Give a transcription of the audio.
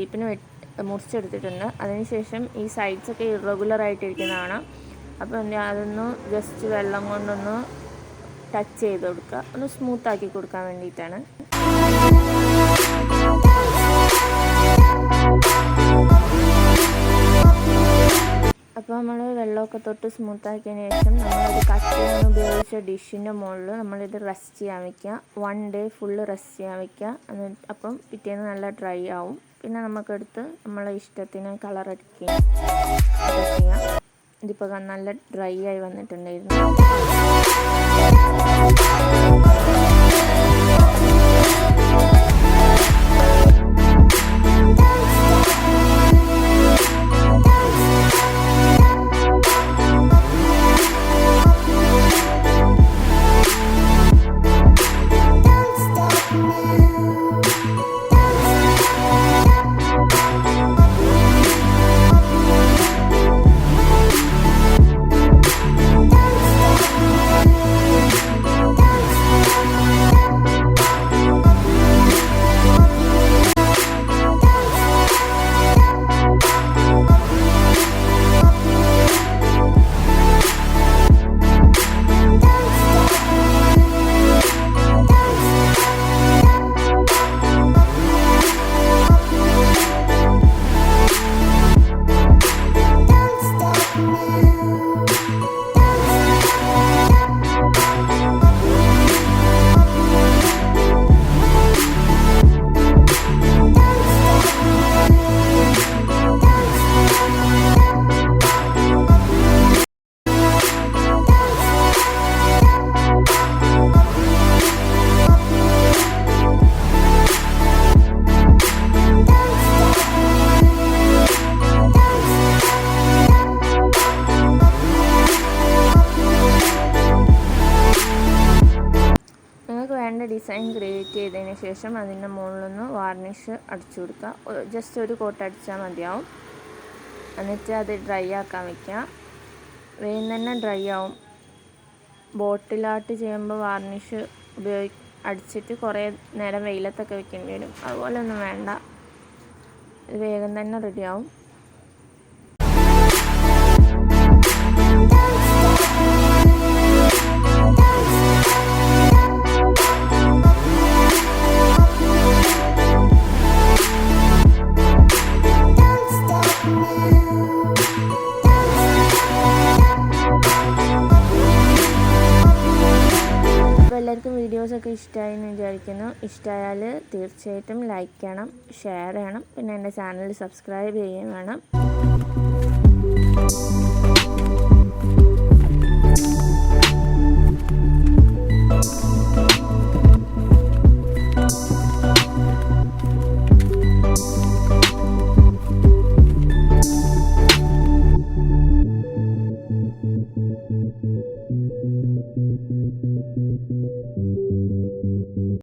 ഷേപ്പിന് മുറിച്ചെടുത്തിട്ടുണ്ട്. അതിനുശേഷം ഈ സൈഡ്സൊക്കെ ഇറഗുലറായിട്ടിരിക്കുന്നതാണ്. അപ്പോൾ അതൊന്ന് ജസ്റ്റ് വെള്ളം കൊണ്ടൊന്ന് ടച്ച് ചെയ്ത് കൊടുക്കുക, ഒന്ന് സ്മൂത്താക്കി കൊടുക്കാൻ വേണ്ടിയിട്ടാണ്. അപ്പോൾ നമ്മൾ വെള്ളമൊക്കെ തൊട്ട് സ്മൂത്താക്കിയതിന് ശേഷം നമ്മളത് കട്ട് ചെയ്യാൻ ഉപയോഗിച്ച ഡിഷിൻ്റെ മുകളിൽ നമ്മളിത് റെസ്റ്റ് ചെയ്യാൻ വയ്ക്കുക. 1 day ഫുള്ള് റെസ്റ്റ് ചെയ്യാൻ വയ്ക്കുക. അപ്പം പിറ്റേന്ന് നല്ല ഡ്രൈ ആവും. പിന്നെ നമുക്കെടുത്ത് നമ്മളെ ഇഷ്ടത്തിന് കളർ അടിക്കുക ചെയ്യാം. ഇതിപ്പോൾ നല്ല ഡ്രൈ ആയി വന്നിട്ടുണ്ടായിരുന്നു. ഡിസൈൻ ക്രിയേറ്റ് ചെയ്തതിന് ശേഷം അതിൻ്റെ മുകളിലൊന്ന് വാർണിഷ് അടിച്ചു കൊടുക്കുക. ജസ്റ്റ് ഒരു കോട്ട് അടിച്ചാൽ മതിയാവും. എന്നിട്ട് അത് ഡ്രൈ ആക്കാൻ വയ്ക്കുക. വേഗം തന്നെ ഡ്രൈ ആവും. ബോട്ടിലായിട്ട് ചെയ്യുമ്പോൾ വാർണിഷ് അടിച്ചിട്ട് കുറേ നേരം വെയിലത്തൊക്കെ വെക്കേണ്ടി വരും. അതുപോലെ ഒന്നും വേണ്ട, ഇത് വേഗം തന്നെ റെഡിയാവും. എല്ലാവർക്കും വീഡിയോസൊക്കെ ഇഷ്ടമായി എന്ന് വിചാരിക്കുന്നു. ഇഷ്ടമായാൽ തീർച്ചയായിട്ടും ലൈക്ക് ചെയ്യണം, ഷെയർ ചെയ്യണം, പിന്നെ എൻ്റെ ചാനൽ സബ്സ്ക്രൈബ് ചെയ്യുകയും വേണം.